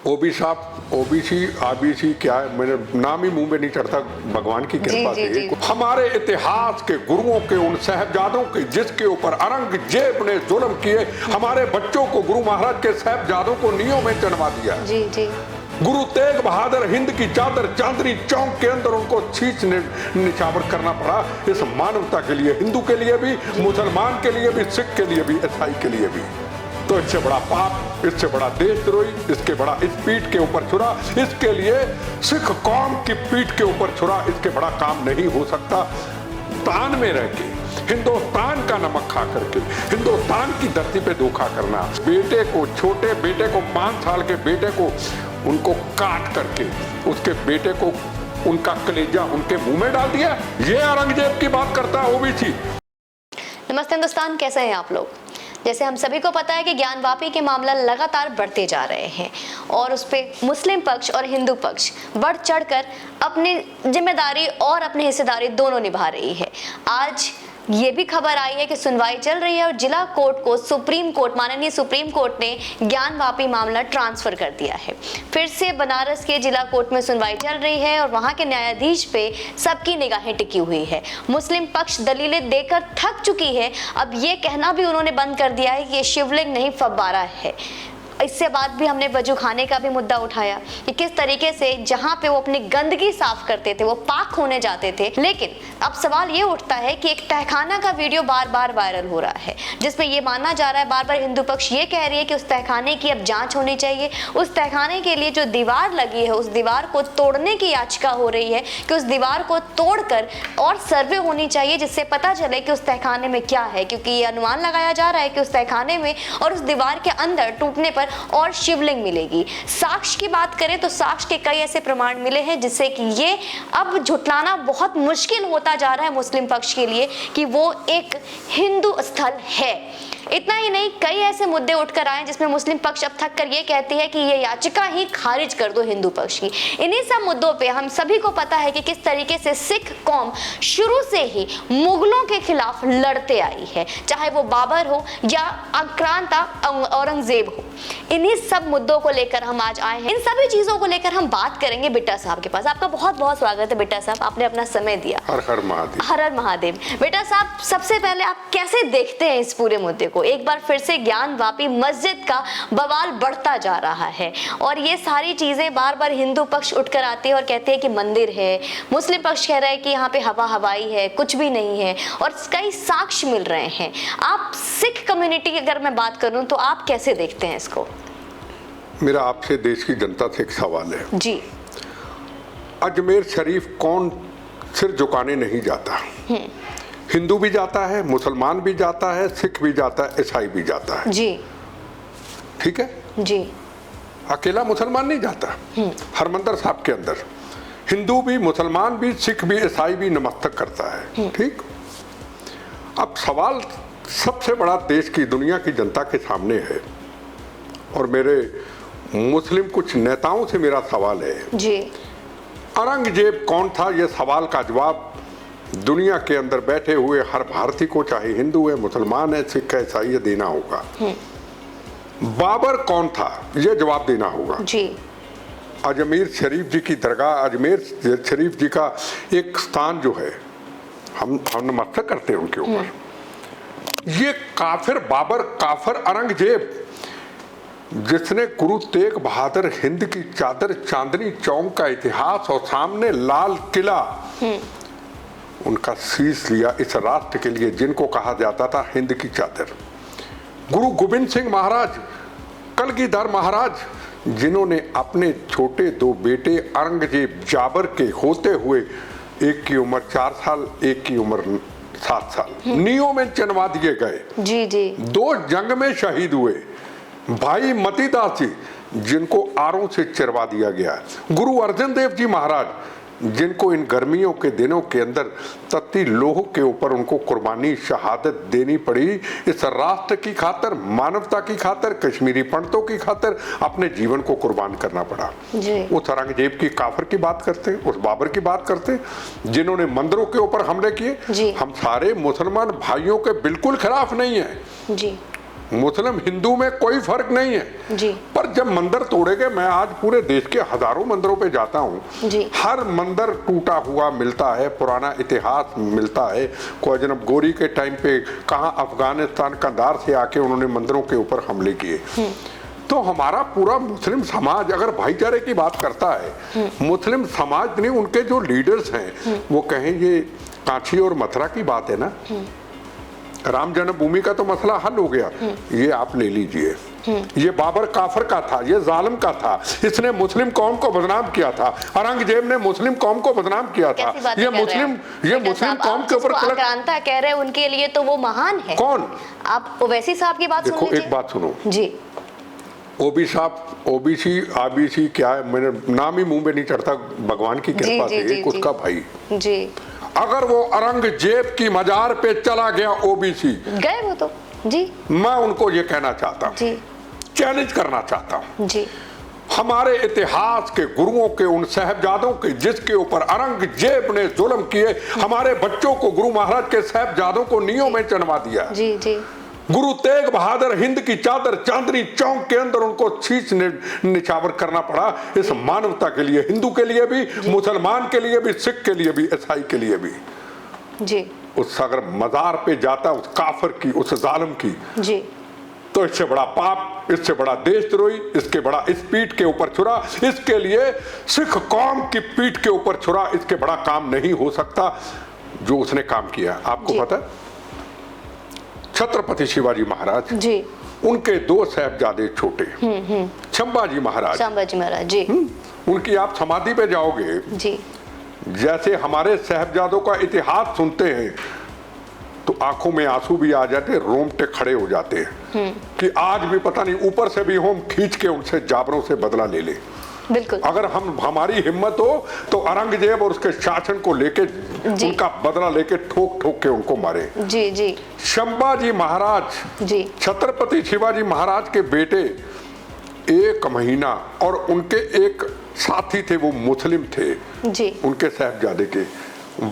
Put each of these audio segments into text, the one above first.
OBC आबीसी क्या है, मेरे नाम ही मुंह में नहीं चढ़ता, भगवान की कृपा से। हमारे इतिहास के गुरुओं के उन साहबजादों के जिसके ऊपर औरंगजेब ने जुल्म किए, हमारे बच्चों को गुरु महाराज के साहबजादों को नींव में चढ़वा दिया। जी जी। गुरु तेग बहादुर हिंद की चादर चांदनी चौक के अंदर उनको छींच निछावर करना पड़ा इस मानवता के लिए, हिंदू के लिए भी, मुसलमान के लिए भी, सिख के लिए भी, ईसाई के लिए भी। तो इससे बड़ा पाप, इससे बड़ा देशद्रोही, इसके बड़ा इस पीठ के ऊपर छुरा, इसके लिए सिख कौम की पीठ के ऊपर छुरा, इसके बड़ा काम नहीं हो सकता। तान में रह के हिंदुस्तान का नमक खा करके हिंदुस्तान की धरती पे धोखा करना, बेटे को, छोटे बेटे को, 5 साल के बेटे को उनको काट करके उसके बेटे को उनका कलेजा उनके मुंह में डाल दिया, ये औरंगजेब की बात करता है ओबीसी। नमस्ते हिंदुस्तान, कैसे हैं आप लोग? जैसे हम सभी को पता है कि ज्ञानवापी के मामला लगातार बढ़ते जा रहे हैं और उस पे मुस्लिम पक्ष और हिंदू पक्ष बढ़ चढ़कर अपनी जिम्मेदारी और अपनी हिस्सेदारी दोनों निभा रही है। आज ये भी खबर आई है कि सुनवाई चल रही है और जिला कोर्ट को सुप्रीम कोर्ट, माननीय सुप्रीम कोर्ट ने ज्ञानवापी मामला ट्रांसफर कर दिया है। फिर से बनारस के जिला कोर्ट में सुनवाई चल रही है और वहां के न्यायाधीश पे सबकी निगाहें टिकी हुई है। मुस्लिम पक्ष दलीलें देकर थक चुकी है। अब ये कहना भी उन्होंने बंद कर दिया है कि ये शिवलिंग नहीं फव्वारा है। इससे बाद भी हमने वजू खाने का भी मुद्दा उठाया कि किस तरीके से जहां पे वो अपनी गंदगी साफ करते थे वो पाक होने जाते थे। लेकिन अब सवाल ये उठता है कि एक तहखाना का वीडियो बार बार वायरल हो रहा है जिसमें ये माना जा रहा है, बार बार हिंदू पक्ष ये कह रही है कि उस तहखाने की अब जांच होनी चाहिए। उस तहखाने के लिए जो दीवार लगी है उस दीवार को तोड़ने की याचिका हो रही है कि उस दीवार को तोड़कर और सर्वे होनी चाहिए जिससे पता चले कि उस तहखाने में क्या है, क्योंकि ये अनुमान लगाया जा रहा है कि उस तहखाने में और उस दीवार के अंदर टूटने पर और शिवलिंग मिलेगी। साक्ष्य की बात करें तो साक्ष्य के कई ऐसे प्रमाण मिले हैं जिससे कि ये अब झुटलाना बहुत मुश्किल होता जा रहा है मुस्लिम पक्ष के लिए कि वो एक हिंदू स्थल है। इतना ही नहीं, कई ऐसे मुद्दे उठकर आए जिसमें मुस्लिम पक्ष अब थक कर ये कहती है कि ये याचिका ही खारिज कर दो हिंदू पक्ष की। इन्हीं सब मुद्दों पे हम सभी को पता है कि किस तरीके से सिख कौम शुरू से ही मुगलों के खिलाफ लड़ते आई है, चाहे वो बाबर हो या आक्रांता औरंगजेब हो। इन्हीं सब मुद्दों को लेकर हम आज आए हैं। इन सभी चीजों को लेकर हम बात करेंगे बिट्टा साहब के पास। आपका बहुत बहुत स्वागत है बिट्टा साहब, आपने अपना समय दिया। हर हर महादेव। हर हर महादेव। बिट्टा साहब, सबसे पहले आप कैसे देखते हैं इस पूरे मुद्दे को? एक बार फिर से ज्ञानवापी मस्जिद का बवाल बढ़ता जा रहा है और ये सारी चीजें बार बार हिंदू पक्ष उठकर आते हैं और कहते हैं कि मंदिर है, मुस्लिम पक्ष कह रहा है कि यहाँ पे हवा हवाई है, कुछ भी नहीं है और कई साक्ष्य मिल रहे हैं। आप सिख कम्युनिटी की अगर मैं बात करूं तो आप कैसे देखते हैं इसको? मेरा आपसे, देश की जनता से एक सवाल है जी। अजमेर शरीफ कौन सिर झुकाने नहीं जाता? हिंदू भी जाता है, मुसलमान भी जाता है, सिख भी जाता है, ईसाई भी जाता है। जी ठीक है जी। अकेला मुसलमान नहीं जाता। हरमंदिर साहब के अंदर हिंदू भी, मुसलमान भी, सिख भी, ईसाई भी नमस्तक करता है। ठीक। अब सवाल सबसे बड़ा देश की, दुनिया की जनता के सामने है और मेरे मुस्लिम कुछ नेताओं से मेरा सवाल है जी, औरंगजेब कौन था? यह सवाल का जवाब दुनिया के अंदर बैठे हुए हर भारतीय को, चाहे हिंदू है, मुसलमान है, सिख है, ईसाई है, देना होगा। बाबर कौन था? यह जवाब देना होगा जी। अजमेर शरीफ जी की दरगाह, अजमेर शरीफ जी का एक स्थान जो है, हम नमस्कार करते हैं उनके ऊपर। ये काफिर बाबर, काफिर औरंगजेब जिसने गुरु तेग बहादुर हिंद की चादर चांदनी चौक का इतिहास और सामने लाल किला उनका शीश लिया इस राष्ट्र के लिए, जिनको कहा जाता था हिंद की चादर। गुरु गोविंद सिंह महाराज, कलगीधर महाराज, जिन्होंने अपने छोटे 2 बेटे औरंगजेब जाबर के होते हुए, एक की उम्र 4 साल, एक की उम्र 7 साल, नींव में चनवा दिए गए। जी जी। 2 जंग में शहीद हुए। भाई मतीदास जी, जिनको आरों से चिरवा दिया गया। गुरु अर्जन देव जी महाराज, जिनको इन गर्मियों के दिनों के अंदर तत्ती लोह के ऊपर उनको कुर्बानी, शहादत देनी पड़ी इस राष्ट्र की खातर, मानवता की खातर, कश्मीरी पंडितों की खातर अपने जीवन को कुर्बान करना पड़ा। उस औरंगजेब की काफिर की बात करते हैं, उस बाबर की बात करते हैं जिन्होंने मंदिरों के ऊपर हमले किए। हम सारे मुसलमान भाइयों के बिल्कुल खिलाफ नहीं है जी। मुस्लिम हिंदू में कोई फर्क नहीं है जी। पर जब मंदिर तोड़े गए, मैं आज पूरे देश के हजारों मंदिरों पे जाता हूँ जी। हर मंदिर टूटा हुआ मिलता है, पुराना इतिहास मिलता है। कोई जनाब गोरी के टाइम पे कहाँ अफगानिस्तान कंधार से आके उन्होंने मंदिरों के ऊपर हमले किए। तो हमारा पूरा मुस्लिम समाज अगर भाईचारे की बात करता है, मुस्लिम समाज नहीं, उनके जो लीडर्स हैं वो कहें ये कांची और मथुरा की बात है ना, राम जन्मभूमि का तो मसला हल हो गया, ये आप ले लीजिए। ये बाबर काफर का था, ये जालिम का था, इसने मुस्लिम कौम को बदनाम किया था, औरंगजेब ने मुस्लिम कौम को बदनाम किया था। ये मुस्लिम कौम के ऊपर आक्रांता कह रहे हैं, उनके लिए तो वो महान है। कौन? आप ओवैसी साहब की बात देखो, एक बात सुनो जी। ओबीसी आबीसी क्या है, मेरे नाम ही मुंह में नहीं चढ़ता, भगवान की कृपा से एक उसका भाई जी। अगर वो औरंगजेब की मजार पे चला गया ओबीसी गए वो तो जी, मैं उनको ये कहना चाहता हूँ जी, चैलेंज करना चाहता हूँ जी। हमारे इतिहास के गुरुओं के, उन साहबजादों के जिसके ऊपर औरंगजेब ने जुल्म किए, हमारे बच्चों को, गुरु महाराज के साहबजादों को नींव में चढ़वा दिया। जी जी। गुरु तेग बहादुर हिंद की चादर चांदनी चौक के अंदर उनको शीश निछावर करना पड़ा इस मानवता के लिए, हिंदू के लिए भी, मुसलमान के लिए भी, सिख के लिए भी, ईसाई के लिए भी जी। उस अगर मजार पे जाता उस काफिर की, उस जालिम की जी, तो इससे बड़ा पाप, इससे बड़ा देशद्रोही, इसके बड़ा इस पीठ के ऊपर छुरा, इसके लिए सिख कौम की पीठ के ऊपर छुरा, इसके बड़ा काम नहीं हो सकता जो उसने काम किया। आपको पता है छत्रपति शिवाजी महाराज जी, उनके दो साहबजादे छोटे, संभाजी महाराज जी, उनकी आप समाधि पे जाओगे जी, जैसे हमारे साहबजादों का इतिहास सुनते हैं तो आंखों में आंसू भी आ जाते, रोंगटे खड़े हो जाते हैं कि आज भी पता नहीं ऊपर से भी हम खींच के उनसे जाबरों से बदला ले ले। बिल्कुल। अगर हमारी हिम्मत हो तो औरंगजेब और उसके शासन को लेके उनका बदला लेके ठोक ठोक के उनको मारे। जी जी। संभाजी महाराज जी, छत्रपति शिवाजी महाराज के बेटे 1 महीना, और उनके एक साथी थे वो मुस्लिम थे जी, उनके साहबजादे के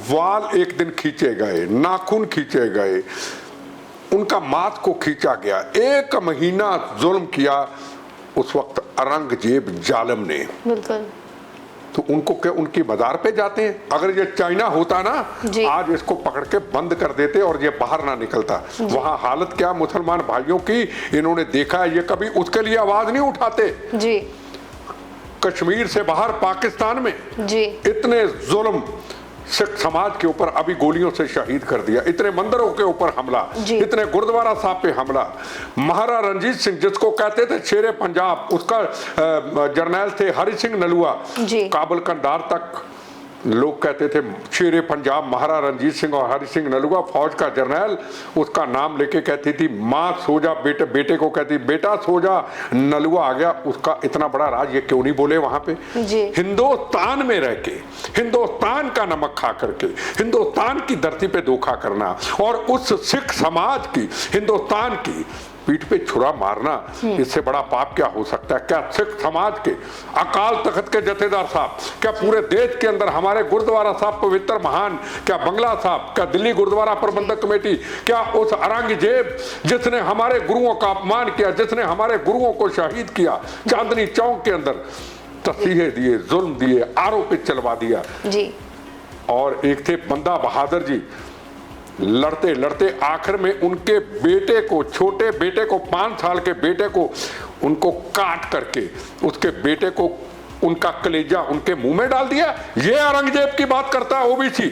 वाल एक दिन खींचे गए, नाखून खींचे गए, उनका माथ को खींचा गया, 1 महीना जुल्म किया उस वक्त औरंगजेब जालिम ने। बिल्कुल। तो उनको क्या उनकी मजार पे जाते हैं? अगर ये चाइना होता ना आज इसको पकड़ के बंद कर देते और ये बाहर ना निकलता। वहां हालत क्या मुसलमान भाइयों की, इन्होंने देखा है, ये कभी उसके लिए आवाज नहीं उठाते। जी। कश्मीर से बाहर पाकिस्तान में जी, इतने जुल्म सिख समाज के ऊपर अभी गोलियों से शहीद कर दिया, इतने मंदिरों के ऊपर हमला, इतने गुरुद्वारा साहब पे हमला। महाराजा रणजीत सिंह जिसको कहते थे शेरे पंजाब, उसका जर्नैल थे हरि सिंह नलुआ, काबुल कंधार तक लोग कहते थे शेरे पंजाब। महाराजा रणजीत सिंह और हरि सिंह नलुआ फौज का जर्नैल, उसका नाम लेके कहती थी माँ सो जा, बेटे को कहती बेटा सो जा, नलुआ आ गया। उसका इतना बड़ा राज ये क्यों नहीं बोले वहां पे? हिंदुस्तान में रह के, हिंदुस्तान का नमक खा करके, हिंदुस्तान की धरती पे धोखा करना और उस सिख समाज की, हिंदुस्तान की पीठ पे छुरा मारना, इससे बड़ा पाप क्या हो सकता है? क्या सिख समाज के अकाल तख्त के जथेदार साहब, क्या पूरे देश के अंदर हमारे गुरुद्वारा साहब पवित्र महान, क्या बंगला साहब, क्या दिल्ली गुरुद्वारा प्रबंधक कमेटी, क्या उस औरंगजेब जिसने हमारे गुरुओं का अपमान किया, जिसने हमारे गुरुओं को शहीद किया, चांदनी चौक के अंदर तसीहे दिए, जुल्म दिए, आरोपित चलवा दिया जी। और एक थे बंदा बहादुर जी, लड़ते लड़ते आखिर में उनके बेटे को, छोटे बेटे को, 5 साल के बेटे को उनको काट करके उसके बेटे को, उनका कलेजा उनके मुंह में डाल दिया। ये औरंगजेब की बात करता है ओबीसी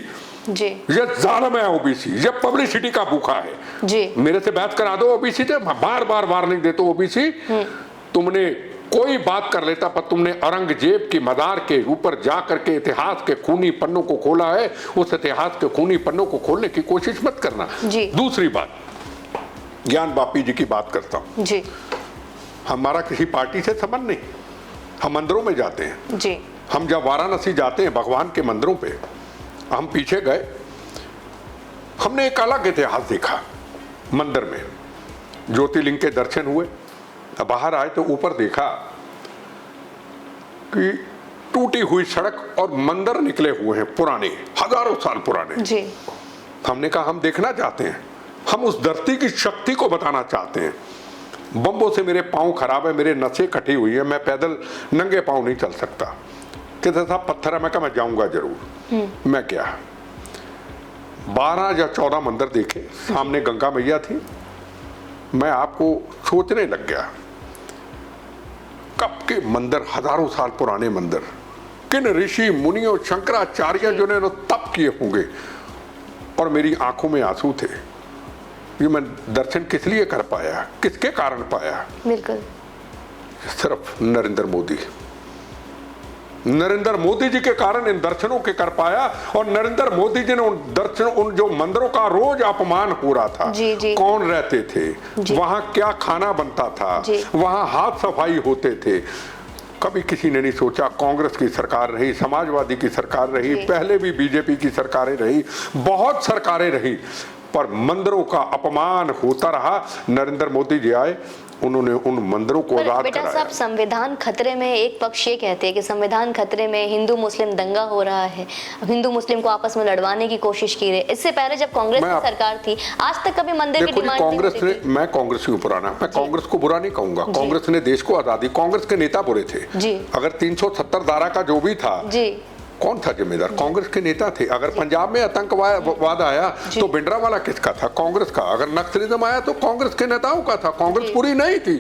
जी, ये जालिम है ओबीसी, ये पब्लिसिटी का भूखा है जी। मेरे से बात करा दो ओबीसी से, बार बार वार्निंग देते ओबीसी, तुमने कोई बात कर लेता पर तुमने औरंगजेब की मदार के ऊपर जा करके इतिहास के खूनी पन्नों को खोला है, उस इतिहास के खूनी पन्नों को खोलने की कोशिश मत करना जी। दूसरी बात, ज्ञान वापी जी की बात करता हूं जी। हमारा किसी पार्टी से संबंध नहीं, हम मंदिरों में जाते हैं जी। हम जब वाराणसी जाते हैं भगवान के मंदिरों पे, हम पीछे गए, हमने एक अलग इतिहास देखा। मंदिर में ज्योतिर्लिंग के दर्शन हुए, बाहर आए तो ऊपर देखा कि टूटी हुई सड़क और मंदिर निकले हुए हैं पुराने, हजारों साल पुराने जी। हमने कहा हम देखना चाहते हैं, हम उस धरती की शक्ति को बताना चाहते हैं। बम्बों से मेरे पाँव खराब है, मेरे नसें कटी हुई है, मैं पैदल नंगे पाँव नहीं चल सकता। कहते साहब पत्थर है। मैं कहा मैं जाऊंगा जरूर। मैं गया, 12 या 14 मंदिर देखे, सामने गंगा मैया थी। मैं आपको सोचने लग गया कब के मंदिर, हजारों साल पुराने मंदिर, किन ऋषि मुनियों शंकराचार्य जिन्होंने तप किए होंगे, और मेरी आंखों में आंसू थे। ये मैं दर्शन किस लिए कर पाया, किसके कारण पाया? बिल्कुल सिर्फ नरेंद्र मोदी। नरेंद्र मोदी जी के कारण इन दर्शनों के कर पाया। और नरेंद्र मोदी जी ने उन दर्शन, उन जो मंदिरों का रोज अपमान हो रहा था, जी। कौन रहते थे वहां, क्या खाना बनता था वहां, हाथ सफाई होते थे, कभी किसी ने नहीं सोचा। कांग्रेस की सरकार रही, समाजवादी की सरकार रही, पहले भी बीजेपी की सरकारें रही, बहुत सरकारें रही, पर मंदिरों का अपमान होता रहा। नरेंद्र मोदी जी आए, उन्होंने उन मंदिरों को आजाद बेटा कराया। साहब, संविधान खतरे में, एक पक्ष ये कहते हैं कि संविधान खतरे में, हिंदू मुस्लिम दंगा हो रहा है, हिंदू मुस्लिम को आपस में लड़वाने की कोशिश की रही। इससे पहले जब कांग्रेस की सरकार थी, आज तक कभी मंदिर की डिमांड कांग्रेस ने, मैं कांग्रेस हूँ पुराना, मैं कांग्रेस को बुरा नहीं कहूंगा। कांग्रेस ने देश को आजादी, कांग्रेस के नेता बुरे थे। अगर 370 धारा का जो भी था, कौन था जिम्मेदार? कांग्रेस के नेता थे। अगर पंजाब में आतंकवाद आया तो भिंडरावाला किसका था? कांग्रेस का। अगर नक्सलिज्म आया तो कांग्रेस के नेताओं का था, कांग्रेस पूरी नहीं थी।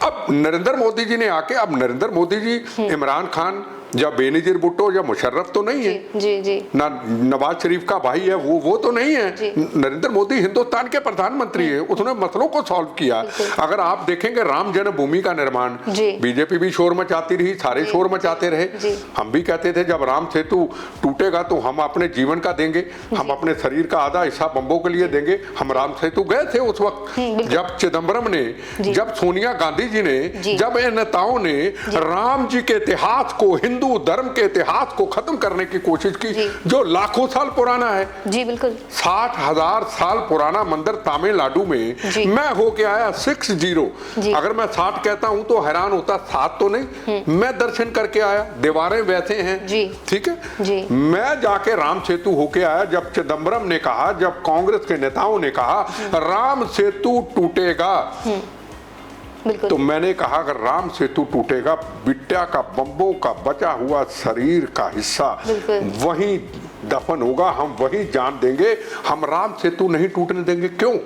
अब नरेंद्र मोदी जी ने आके, अब नरेंद्र मोदी जी इमरान खान या बेनजीर भुट्टो या मुशर्रफ तो नहीं है, ना नवाज शरीफ का भाई है, वो तो नहीं है। नरेंद्र मोदी हिंदुस्तान के प्रधानमंत्री है, उसने मसलों को सॉल्व किया। अगर आप देखेंगे राम जन्मभूमि का निर्माण, बीजेपी भी शोर मचाती रही, सारे शोर मचाते रहे। हम भी कहते थे जब राम सेतु टूटेगा तो हम अपने जीवन का देंगे, हम अपने शरीर का आधा हिस्सा बम्बों के लिए देंगे। हम राम सेतु गए थे उस वक्त, जब चिदम्बरम ने, जब सोनिया गांधी जी ने, जब इन नेताओं ने राम जी के इतिहास को, हिंदू धर्म के इतिहास को खत्म करने की कोशिश की, जो लाखों साल पुराना है। जी बिल्कुल। 60,000 साल पुराना मंदिर तमिलनाडु में मैं होके आया 60। अगर मैं 60 कहता हूं तो हैरान होता, 7 तो नहीं, मैं दर्शन करके आया। दीवारें वैसे हैं, ठीक है। मैं जाके राम सेतु होके आया। जब चिदम्बरम ने कहा, जब कांग्रेस के नेताओं ने कहा राम सेतु टूटेगा, तो मैंने कहा अगर राम सेतु टूटेगा, बिट्टा का, बम्बों का बचा हुआ शरीर का हिस्सा वहीं दफन होगा, हम वहीं जान देंगे, हम राम सेतु नहीं टूटने देंगे। क्यों?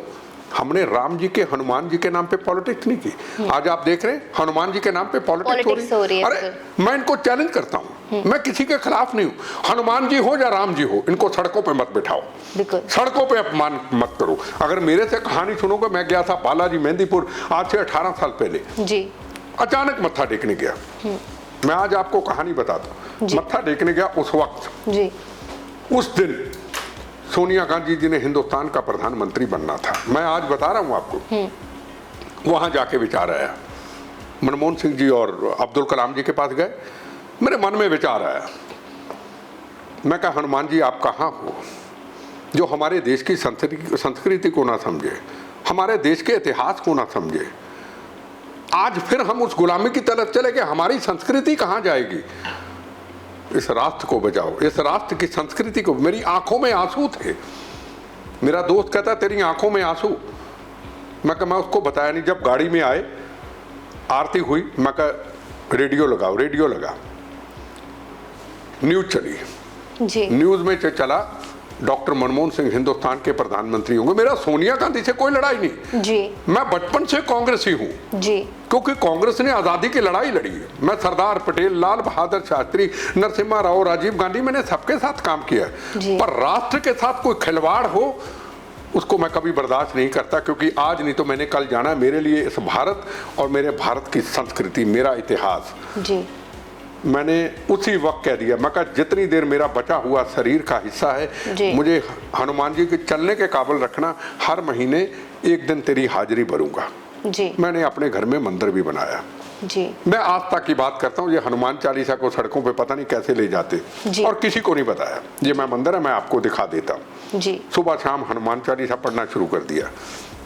हमने राम जी के, हनुमान जी के नाम पे पॉलिटिक्स नहीं की। आज आप देख रहे हैं हनुमान जी के नाम पे पॉलिटिक्स हो रही है। अरे मैं इनको चैलेंज करता हूँ, मैं किसी के खिलाफ नहीं हूँ। हनुमान जी हो या राम जी हो, इनको सड़कों पे मत बिठाओ, सड़कों पे अपमान मत करो। अगर मेरे से कहानी सुनोगे, मैं गया था बालाजी मेहंदीपुर आज से 18 साल पहले जी, अचानक मत्था टेकने गया। मैं आज आपको कहानी बताता हूँ। मत्था टेकने गया उस वक्त जी, उस दिन सोनिया गांधी जी ने हिंदुस्तान का प्रधानमंत्री बनना था। मैं आज बता रहा हूं आपको, वहां जाके विचार आया। मनमोहन सिंह जी और अब्दुल कलाम जी के पास गए, मेरे मन में विचार आया। मैं कहा हनुमान जी आप कहाँ हो, जो हमारे देश की संस्कृति को ना समझे, हमारे देश के इतिहास को ना समझे। आज फिर हम उस गुलामी की तरफ चले गए, हमारी संस्कृति कहाँ जाएगी? इस राष्ट्र को बचाओ, इस राष्ट्र की संस्कृति को। मेरी आंखों में आंसू थे। मेरा दोस्त कहता तेरी आंखों में आंसू। मैं उसको बताया नहीं। जब गाड़ी में आए, आरती हुई, मैं कहा रेडियो लगाओ, रेडियो लगा, न्यूज चली जी। न्यूज में चला डॉक्टर मनमोहन सिंह हिंदुस्तान के प्रधानमंत्री होंगे। मेरा सोनिया गांधी से कोई लड़ाई नहीं जी, मैं बचपन से कांग्रेसी हूं जी, क्योंकि कांग्रेस ने आजादी की लड़ाई लड़ी है। मैं सरदार पटेल, लाल बहादुर शास्त्री, नरसिम्हा राव, राजीव गांधी, मैंने सबके साथ काम किया, पर राष्ट्र के साथ कोई खिलवाड़ हो उसको मैं कभी बर्दाश्त नहीं करता, क्योंकि आज नहीं तो मैंने कल जाना। मेरे लिए इस भारत और मेरे भारत की संस्कृति, मेरा इतिहास जी। मैंने उसी वक्त कह दिया, मैं कहा जितनी देर मेरा बचा हुआ शरीर का हिस्सा है, मुझे हनुमान जी के चलने के काबिल रखना। हर महीने एक दिन तेरी हाजिरी भरूंगा जी। मैंने अपने घर में मंदिर भी बनाया जी। मैं आस्था की बात करता हूँ। ये हनुमान चालीसा को सड़कों पे पता नहीं कैसे ले जाते और किसी को नहीं बताया। ये मैं मंदिर है, मैं आपको दिखा देता हूँ जी। सुबह शाम हनुमान चालीसा पढ़ना शुरू कर दिया।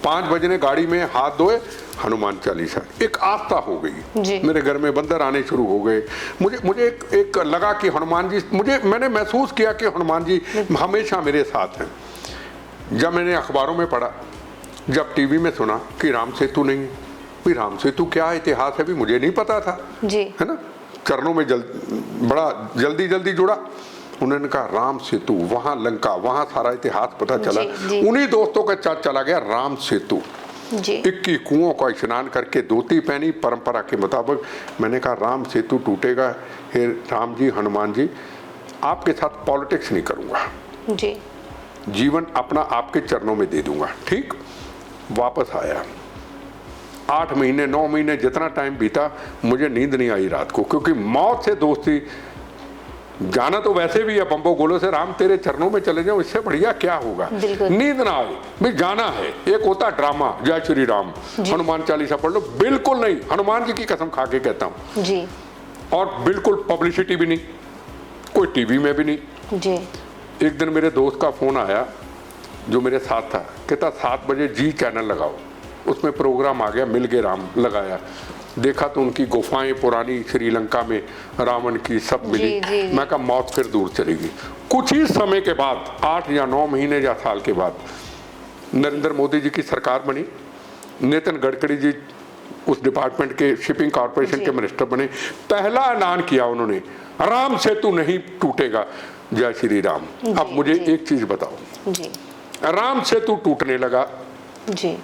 5 बजे गाड़ी में हाथ धोए, हनुमान चालीसा, एक आस्था हो गई। मेरे घर में बंदर आने शुरू हो गए। मुझे एक लगा कि हनुमान जी, मैंने महसूस किया कि हनुमान जी हमेशा मेरे साथ हैं। जब मैंने अखबारों में पढ़ा, जब टीवी में सुना कि राम सेतु नहीं, भाई राम सेतु क्या इतिहास है भी मुझे नहीं पता था जी। है ना, चरणों में बड़ा जल्दी जल्दी जुड़ा। उन्होंने कहा राम सेतु, वहां लंका, वहां सारा इतिहास पता चला। उन्हीं दोस्तों के साथ चला गया राम सेतु। 21 कुओं का स्नान करके धोती पहनी परंपरा के मुताबिक। मैंने कहा राम सेतु टूटेगा, हे राम जी, हनुमान जी, आपके साथ पॉलिटिक्स नहीं करूंगा जी, जीवन अपना आपके चरणों में दे दूंगा। ठीक, वापस आया। 8 महीने 9 महीने जितना टाइम बीता, मुझे नींद नहीं आई रात को, क्योंकि मौत से दोस्ती। जाना तो वैसे भी है बम्बो गोलों से, राम तेरे चरणों में चले जाओ, इससे बढ़िया क्या होगा। नींद ना आए, भाई जाना है। एक होता ड्रामा, जय श्री राम, हनुमान चालीसा पढ़ लो, बिल्कुल नहीं, हनुमान जी की कसम खा के कहता हूँ जी। और बिल्कुल पब्लिसिटी भी नहीं, कोई टीवी में भी नहीं जी। एक दिन मेरे दोस्त का फोन आया जो मेरे साथ था, कहता 7 बजे जी चैनल लगाओ, उसमें प्रोग्राम आ गया, मिल गए राम। लगाया, देखा तो उनकी गुफाएं पुरानी श्रीलंका में रावण की सब मिली। मैं कहा मौत फिर दूर चलेगी। कुछ ही समय के बाद, 8 या 9 महीने या साल के बाद, नरेंद्र मोदी जी की सरकार बनी। नितिन गडकरी जी उस डिपार्टमेंट के शिपिंग कॉर्पोरेशन के मिनिस्टर बने। पहला ऐलान किया उन्होंने, राम सेतु नहीं टूटेगा। जय श्री राम। अब मुझे एक चीज बताओ जी। राम सेतु टूटने लगा जी।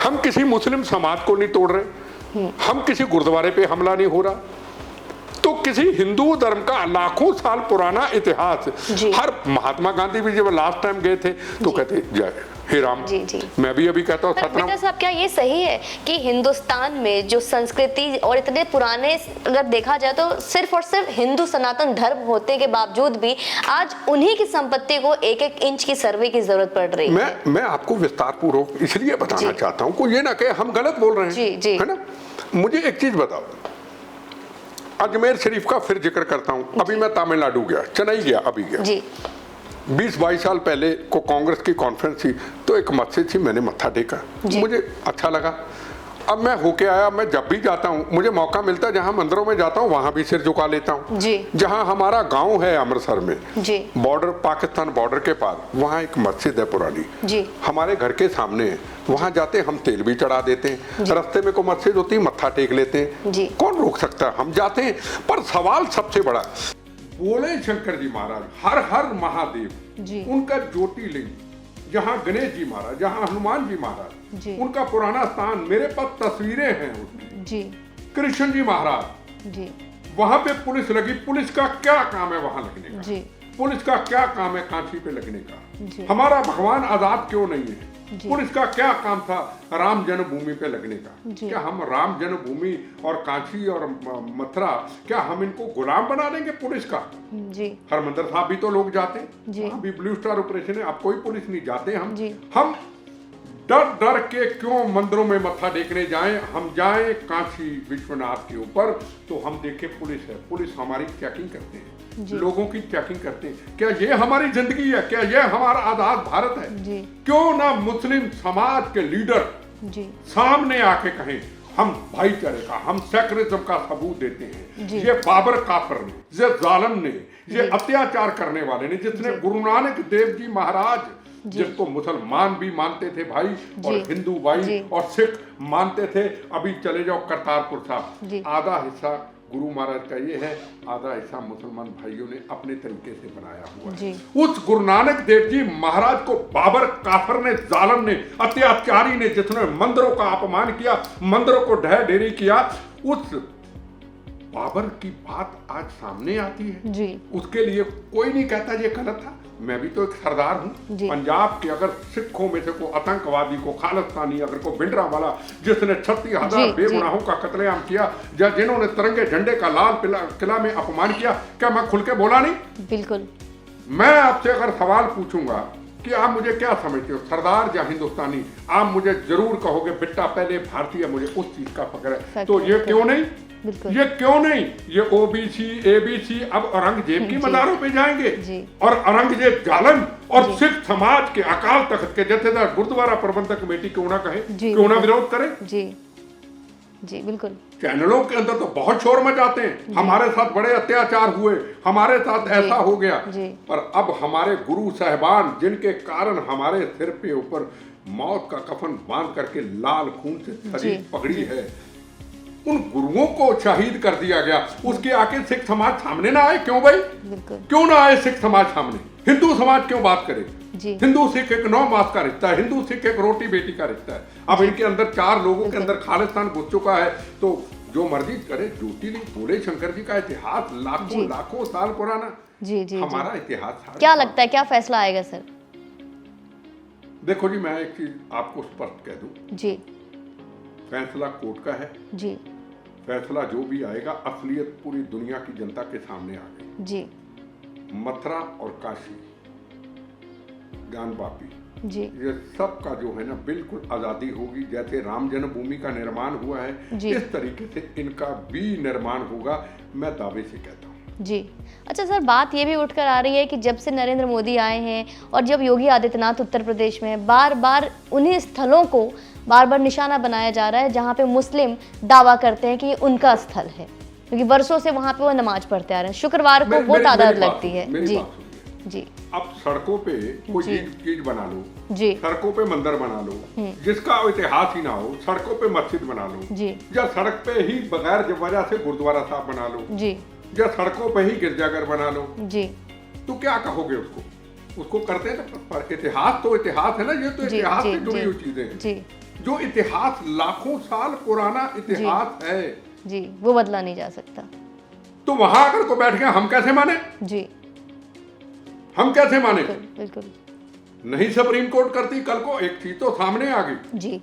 हम किसी मुस्लिम समाज को नहीं तोड़ रहे, हम किसी गुरुद्वारे पे हमला नहीं हो रहा, तो किसी हिंदू धर्म का लाखों साल पुराना इतिहास। हर महात्मा गांधी भी जब लास्ट टाइम गए थे तो कहते जय हे राम जी जी। मैं भी अभी कहता हूँ बेटा साहब, क्या ये सही है कि हिंदुस्तान में जो संस्कृति और इतने पुराने, अगर देखा जाए तो सिर्फ और सिर्फ हिंदू सनातन धर्म होते के बावजूद भी आज उन्हीं की संपत्ति को 1-1 इंच की सर्वे की जरूरत पड़ रही है। मैं आपको विस्तार पूर्वक इसलिए बताना चाहता हूँ, कोई ये ना कहे हम गलत बोल रहे हैं, है ना। मुझे एक चीज बताओ, अजमेर शरीफ का फिर जिक्र करता हूँ। अभी मैं तमिलनाडु गया, चेन्नई गया, अभी गया जी। 20-22 साल पहले को कांग्रेस की कॉन्फ्रेंस थी, तो एक मस्जिद थी, मैंने मत्था टेका, मुझे अच्छा लगा। अब मैं होके आया, मैं जब भी जाता हूँ, मुझे मौका मिलता है, जहाँ मंदिरों में जाता हूँ वहां भी सिर झुका लेता हूँ। जहाँ हमारा गांव है अमृतसर में, बॉर्डर, पाकिस्तान बॉर्डर के पार, वहाँ एक मस्जिद है पुरानी, हमारे घर के सामने है। वहां जाते हम तेल भी चढ़ा देते हैं, रास्ते में को मस्जिद होती, मत्था टेक लेते हैं, कौन रोक सकता है, हम जाते हैं। पर सवाल सबसे बड़ा, बोले शंकर जी महाराज हर हर महादेव, उनका ज्योतिर्लिंग, जहाँ गणेश जी महाराज, जहाँ हनुमान जी महाराज, उनका पुराना स्थान, मेरे पास तस्वीरें हैं उसकी। कृष्ण जी महाराज, वहां पे पुलिस लगी। पुलिस का क्या काम है वहां लगने का? पुलिस का क्या काम है कांची पे लगने का? हमारा भगवान आजाद क्यों नहीं है? पुलिस का क्या काम था राम जन्मभूमि पे लगने का? क्या हम राम जन्मभूमि और कांची और मथुरा, क्या हम इनको गुलाम बना देंगे पुलिस का? हरमंदिर साहब भी तो लोग जाते हैं, अभी ब्लू स्टार ऑपरेशन है, अब कोई पुलिस नहीं जाते। हम डर डर के क्यों मंदिरों में मत्था टेकने जाएं? हम जाएं काशी विश्वनाथ के ऊपर, तो हम देखें पुलिस है, पुलिस हमारी चेकिंग करते हैं, लोगों की चेकिंग करते हैं। क्या ये हमारी जिंदगी है? क्या ये हमारा आजाद भारत है? क्यों ना मुस्लिम समाज के लीडर सामने आके कहें हम भाईचारे का, हम सेक्युलरिज्म का सबूत देते हैं। ये बाबर काफिर ने, ये जालिम ने, ये अत्याचार करने वाले ने, जिसने गुरु नानक देव जी महाराज, जिसको मुसलमान भी मानते थे भाई और हिंदू भाई और सिख मानते थे। अभी चले जाओ करतारपुर साहब, आधा हिस्सा गुरु महाराज का ये है, आधा हिस्सा मुसलमान भाइयों ने अपने तरीके से बनाया हुआ है। उस गुरु नानक देव जी महाराज को बाबर काफिर ने, जालिम ने, अत्याचारी ने, जिसने मंदिरों का अपमान किया, मंदिरों को ढह ढेरी किया, उस बाबर की बात आज सामने आती है। उसके लिए कोई नहीं कहता ये गलत था। मैं भी तो एक सरदार हूँ पंजाब के। अगर सिखों में से को आतंकवादी को, खालिस्तानी, अगर को भिंडरा वाला जिसने 36,000 बेगुनाहों का कत्लेआम किया, या जिन्होंने तिरंगे झंडे का लाल किला में अपमान किया, क्या मैं खुल के बोला नहीं? बिल्कुल। मैं आपसे अगर सवाल पूछूंगा कि आप मुझे क्या समझते हो, सरदार या हिंदुस्तानी, आप मुझे जरूर कहोगे बेटा पहले भारतीय, मुझे उस चीज का फक्र है। तो ये क्यों नहीं? ये क्यों नहीं? ये ओबीसी, एबीसी अब औरंगजेब की मदारों पे जाएंगे, और औरंगजेब जालिम, और सिख समाज के अकाल तख्त के जथेदार गुरुद्वारा प्रबंधक कमेटी क्यों ना कहे, क्यों ना विरोध करे? जी बिल्कुल। चैनलों के अंदर तो बहुत शोर मचाते हैं, हमारे साथ बड़े अत्याचार हुए, हमारे साथ ऐसा हो गया, पर अब हमारे गुरु साहिबान, जिनके कारण हमारे सिर पे ऊपर मौत का कफन बांध करके लाल खून से जी, शरीर पगड़ी है, उन गुरुओं को शहीद कर दिया गया, उसके आके सिख समाज सामने ना आए? क्यों भाई, बिल्कुल क्यों ना आए सिख समाज सामने? हिंदू समाज क्यों बात करे? जी, हिंदू सिख एक 9 मास का रिश्ता है, हिंदू सिख एक रोटी बेटी का रिश्ता है। अब इनके अंदर 4 लोगों के अंदर खालिस्तान घुस चुका है, तो जो मर्जी करे। ज्योतिर्लिंग भोले शंकर जी का इतिहास लाखों लाखों साल पुराना, जी, जी, हमारा इतिहास क्या लगता है क्या फैसला आएगा सर? देखो जी, मैं एक चीज आपको स्पष्ट कह दूं, जी, फैसला कोर्ट का है। जी, फैसला जो भी आएगा, असलियत पूरी दुनिया की जनता के सामने आ गई। जी, मथुरा और काशी, ज्ञानवापी, जी, ये सब का जो है ना बिल्कुल आज़ादी होगी। जैसे राम जन्मभूमि का निर्माण हुआ है, जी। इस तरीके से इनका भी निर्माण होगा, मैं दावे से कहता हूँ। जी। अच्छा सर, बात ये भी उठकर आ रही है कि जब से नरेंद्र मोदी आए हैं और जब योगी आदित्यनाथ उत्तर प्रदेश में हैं, बार बार उन्हीं स्थलों को बार बार निशाना बनाया जा रहा है जहाँ पे मुस्लिम दावा करते हैं कि ये उनका स्थल है, क्योंकि वर्षों से वहाँ पे वो नमाज पढ़ते आ रहे हैं, शुक्रवार को वो तादाद लगती है। जी, जी, अब सड़कों पे कोई चीज बना लो, जी, सड़कों पे मंदिर बना लो, जिसका इतिहास ही ना हो, सड़कों पे मस्जिद बना लो, जी, या सड़क पे ही बगैर वजह से गुरुद्वारा साहब बना लो, जी, या सड़कों पे ही गिरजाघर बना लो, जी, तो क्या कहोगे उसको? उसको करते हैं तो, पर इतिहास तो इतिहास है ना, ये तो जी, इतिहास जी, से जुड़ी जी, हुई चीजें हैं। जी, जो इतिहास लाखों साल पुराना इतिहास है, जी, वो बदला नहीं जा सकता। तो वहां अगर को बैठ गए, हम कैसे माने? जी, हम कैसे माने? बिल्कुल, नहीं सुप्रीम कोर्ट करती, कल को एक चीज तो सामने आ गई। जी,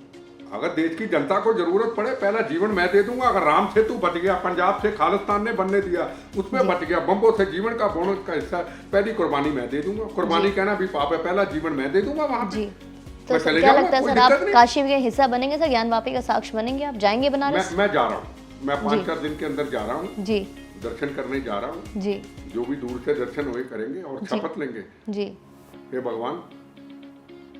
अगर देश की जनता को जरूरत पड़े, पहला जीवन मैं दे दूंगा। अगर राम सेतु बच गया, पंजाब से खालिस्तान ने बनने दिया, उसमें बच गया, बम्बों से जीवन का बोनस का हिस्सा, पहली कुर्बानी मैं दे दूंगा। कुर्बानी कहना भी पाप है, पहला जीवन मैं दे दूंगा वहां जी। पे। तो क्या लगता है सर, आप काशी के हिस्सा बनेंगे सर, ज्ञानवापी का साक्ष्य बनेंगे, आप जाएंगे बनारस? मैं जा रहा हूँ, मैं 5-4 दिन के अंदर जा रहा हूँ, जी, दर्शन करने जा रहा हूँ। जी, जो भी दूर से दर्शन हुए करेंगे और शपथ लेंगे, जी, हे भगवान,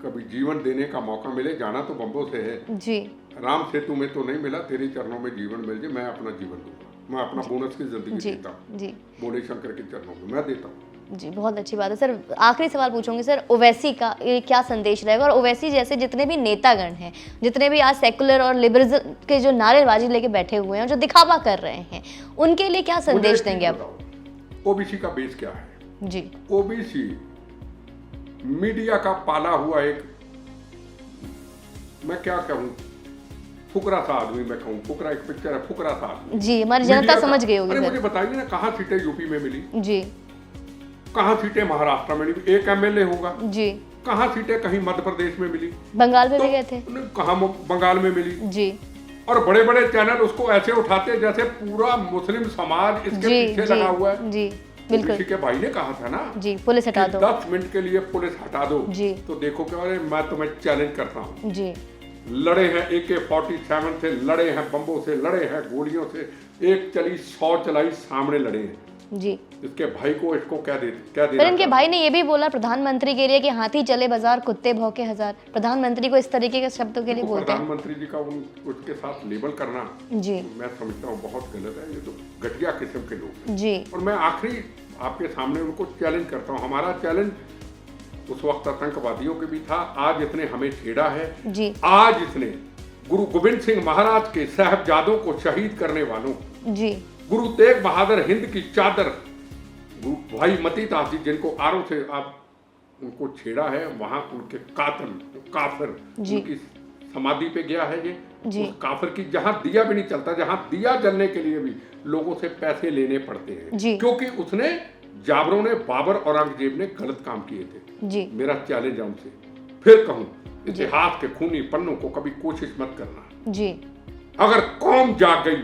कभी जीवन देने का मौका मिले, जाना तो बम्बों से है, जी, राम सेतु में तो नहीं मिला, तेरे चरणों में जीवन मिल जाए, मैं अपना जीवन दूंगा, मैं अपना बोनस की जिंदगी जी, देता हूँ, जी, भोले शंकर के चरणों में मैं देता हूँ। जी, बहुत अच्छी बात है सर। आखिरी सवाल पूछूंगी सर, ओवैसी का ये क्या संदेश रहेगा, और ओवैसी जैसे जितने भी नेतागण हैं, जितने भी आज सेकुलर और लिबरल के जो नारेबाजी लेके बैठे हुए हैं और जो दिखावा कर रहे हैं, उनके लिए क्या संदेश देंगे आप? ओबीसी का बेस क्या है? जी, ओबीसी मीडिया का पाला हुआ एक, मैं क्या कहूँ, फुकरा सा आदमी। मैं कहूँ फुकरा, एक पिक्चर है, फुकरा सा आदमी। जी, हमारी जनता समझ गई होगी। अरे मुझे बताइए ना, कहाँ सीटें यूपी में मिली? जी, कहाँ सीटें महाराष्ट्र में मिली? एक एमएलए होगा। जी, कहाँ सीटें कहीं मध्य प्रदेश में मिली? बंगाल में भी गए थे। कहाँ बंगाल में मिली? जी, और बड़े बड़े चैनल उसको ऐसे उठाते जैसे पूरा मुस्लिम समाज इसके पीछे लगा हुआ है। जी, बिल्कुल। किसी के भाई ने कहा था ना, जी, पुलिस हटा दो, 10 मिनट के लिए पुलिस हटा दो। जी, तो देखो क्या, मैं तुम्हें चैलेंज करता हूँ। जी, लड़े हैं AK-47 से, लड़े हैं बम्बों से, लड़े हैं गोलियों से, एक चली 100 चलाई, सामने लड़े हैं। जी, इसके भाई को इसको क्या दे पर इनके भाई ने ये भी बोला प्रधानमंत्री के लिए कि हाथी चले बाजार, कुत्ते भौंके हजार। प्रधानमंत्री को इस तरीके के शब्दों के लिए बोलते हैं। प्रधानमंत्री जी का उसके साथ लेबल करना, जी, मैं समझता हूँ बहुत गलत है। ये तो घटिया किस्म के लोग हैं। जी, और मैं आखिरी आपके सामने उनको चैलेंज करता हूँ। हमारा चैलेंज उस वक्त आतंकवादियों के भी था, आज इसने हमें छेड़ा है। जी, आज इसने गुरु गोविंद सिंह महाराज के साहबजादों को शहीद करने वालों, जी, गुरु तेग बहादुर हिंद की चादर, गुरु भाई मती दास जी, जिनको आरों से आप उनको छेड़ा है, वहां उनके काफिर उनकी समाधि पे गया है। ये उस काफिर की, जहां दिया भी नहीं चलता, जहां दिया जलने के लिए भी लोगों से पैसे लेने पड़ते हैं, क्योंकि उसने, जाबरों ने, बाबर, औरंगजेब ने गलत काम किए थे। जी, मेरा चैलेंज है उनसे, फिर कहूं, इतिहास के खूनी पन्नों को कभी कोशिश मत करना। जी, अगर कौम जाग गई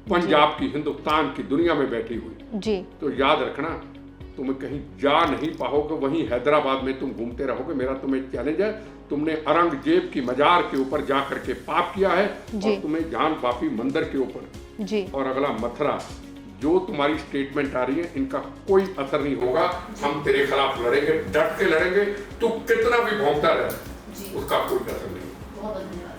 पंजाब की, हिंदुस्तान की, दुनिया में बैठी हुई, जी, तो याद रखना, तुम कहीं जा नहीं पाओगे, वहीं हैदराबाद में तुम घूमते रहोगे। मेरा तुम्हें चैलेंज है, तुमने औरंगजेब की मजार के ऊपर जा करके पाप किया है, और तुम्हें ज्ञानवापी मंदिर के ऊपर, जी, और अगला मथुरा, जो तुम्हारी स्टेटमेंट आ रही है, इनका कोई असर नहीं होगा। हम तेरे खिलाफ लड़ेंगे, डट के लड़ेंगे, तू कितना भी भौंकता रहे, उसका कोई असर नहीं। बहुत धन्यवाद।